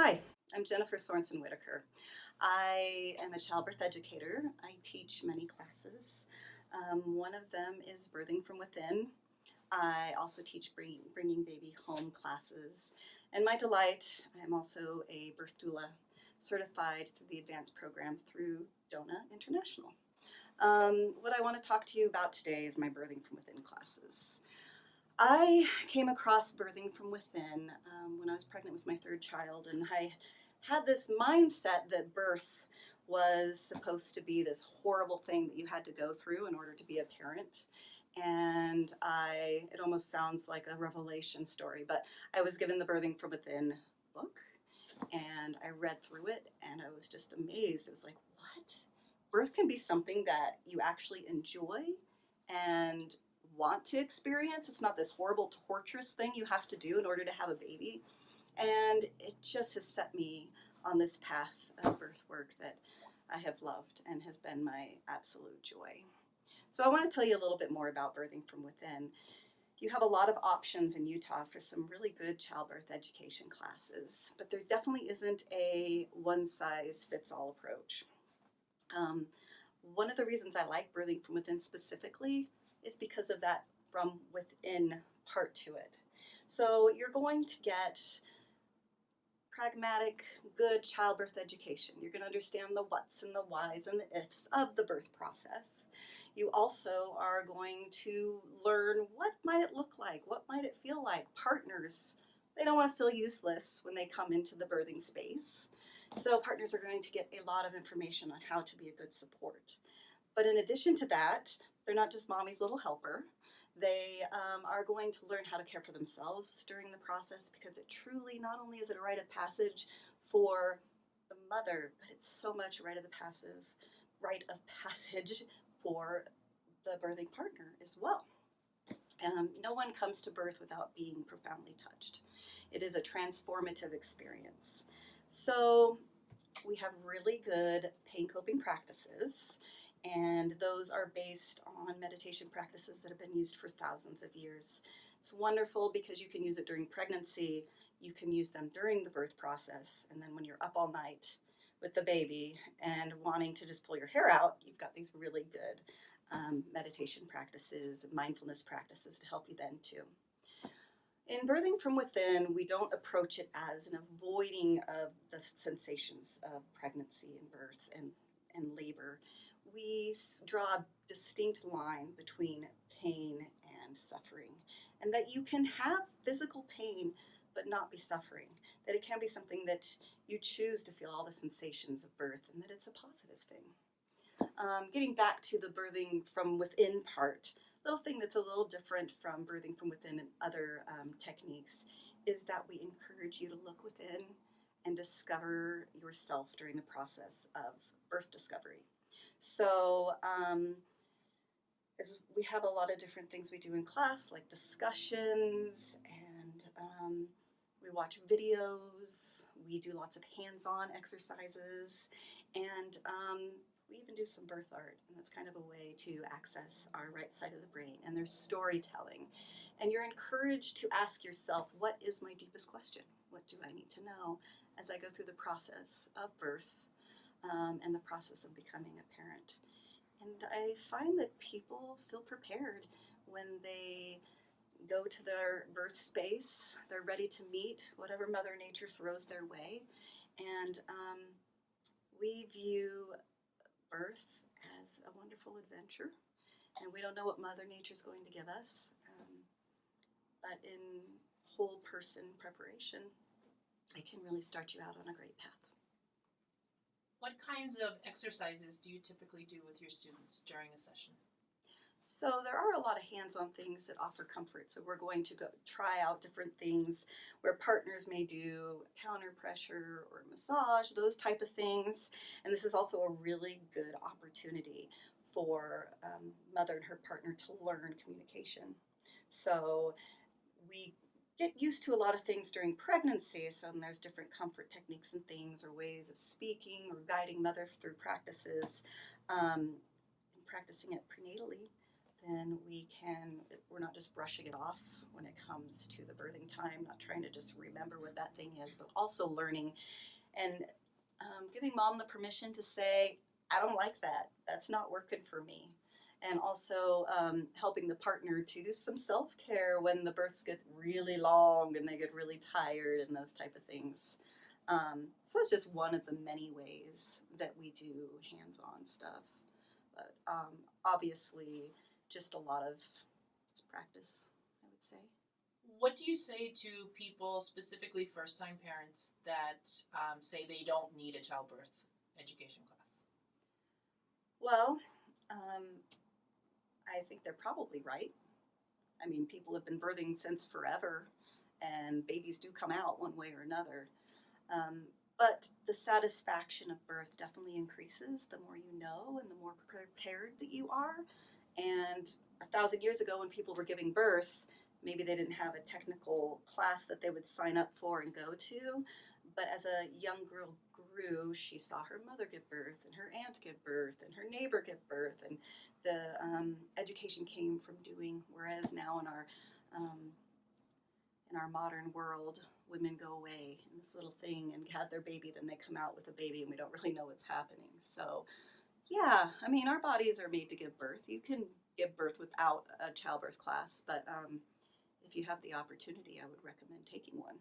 Hi, I'm Jennifer Sorensen Whitaker. I am a childbirth educator. I teach many classes. One of them is Birthing from Within. I also teach bringing baby home classes. And my delight, I am also a birth doula certified through the advanced program through DONA International. What I want to talk to you about today is my Birthing from Within classes. I came across Birthing from Within when I was pregnant with my third child, and I had this mindset that birth was supposed to be this horrible thing that you had to go through in order to be a parent. And it almost sounds like a revelation story, but I was given the Birthing from Within book, and I read through it, and I was just amazed. It was like, what? Birth can be something that you actually enjoy and want to experience. It's not this horrible, torturous thing you have to do in order to have a baby. And it just has set me on this path of birth work that I have loved and has been my absolute joy. So I want to tell you a little bit more about Birthing from Within. You have a lot of options in Utah for some really good childbirth education classes, but there definitely isn't a one-size-fits-all approach. One of the reasons I like Birthing from Within specifically is because of that from within part to it. So you're going to get pragmatic, good childbirth education. You're going to understand the whats and the whys and the ifs of the birth process. You also are going to learn what might it look like, what might it feel like. Partners, they don't want to feel useless when they come into the birthing space. So partners are going to get a lot of information on how to be a good support. But in addition to that, they're not just mommy's little helper. They are going to learn how to care for themselves during the process, because it truly, not only is it a rite of passage for the mother, but it's so much a rite of passage for the birthing partner as well. No one comes to birth without being profoundly touched. It is a transformative experience. So we have really good pain coping practices, and those are based on meditation practices that have been used for thousands of years. It's wonderful because you can use it during pregnancy, you can use them during the birth process, and then when you're up all night with the baby and wanting to just pull your hair out, you've got these really good meditation practices and mindfulness practices to help you then too. In Birthing from Within, we don't approach it as an avoiding of the sensations of pregnancy and birth and labor. We draw a distinct line between pain and suffering, and that you can have physical pain but not be suffering, that it can be something that you choose to feel all the sensations of birth, and that it's a positive thing. Getting back to the Birthing from Within part, little thing that's a little different from Birthing from Within and other techniques is that we encourage you to look within and discover yourself during the process of birth discovery. So as we have a lot of different things we do in class, like discussions, and we watch videos, we do lots of hands-on exercises, and we even do some birth art, and that's kind of a way to access our right side of the brain. And there's storytelling, and you're encouraged to ask yourself, what is my deepest question? What do I need to know as I go through the process of birth and the process of becoming a parent? And I find that people feel prepared when they go to their birth space. They're ready to meet whatever Mother Nature throws their way. And we view birth as a wonderful adventure, and we don't know what Mother Nature's going to give us, but in whole person preparation, it can really start you out on a great path. What kinds of exercises do you typically do with your students during a session? So there are a lot of hands-on things that offer comfort. So we're going to go try out different things where partners may do counter pressure or massage, those type of things. And this is also a really good opportunity for mother and her partner to learn communication. So we get used to a lot of things during pregnancy. So there's different comfort techniques and things, or ways of speaking or guiding mother through practices, and practicing it prenatally. then we're not just brushing it off when it comes to the birthing time, not trying to just remember what that thing is, but also learning and giving mom the permission to say, I don't like that. That's not working for me. And also helping the partner to do some self-care when the births get really long and they get really tired and those type of things. So that's just one of the many ways that we do hands-on stuff. But obviously, just a lot of practice, I would say. What do you say to people, specifically first-time parents, that say they don't need a childbirth education class? Well, I think they're probably right. I mean, people have been birthing since forever, and babies do come out one way or another. But the satisfaction of birth definitely increases the more you know and the more prepared that you are. And 1,000 years ago, when people were giving birth, maybe they didn't have a technical class that they would sign up for and go to. But as a young girl grew, she saw her mother give birth and her aunt give birth and her neighbor give birth, and the education came from doing. Whereas now in our modern world, women go away in this little thing and have their baby, then they come out with a baby and we don't really know what's happening. So yeah, I mean, our bodies are made to give birth. You can give birth without a childbirth class, but if you have the opportunity, I would recommend taking one.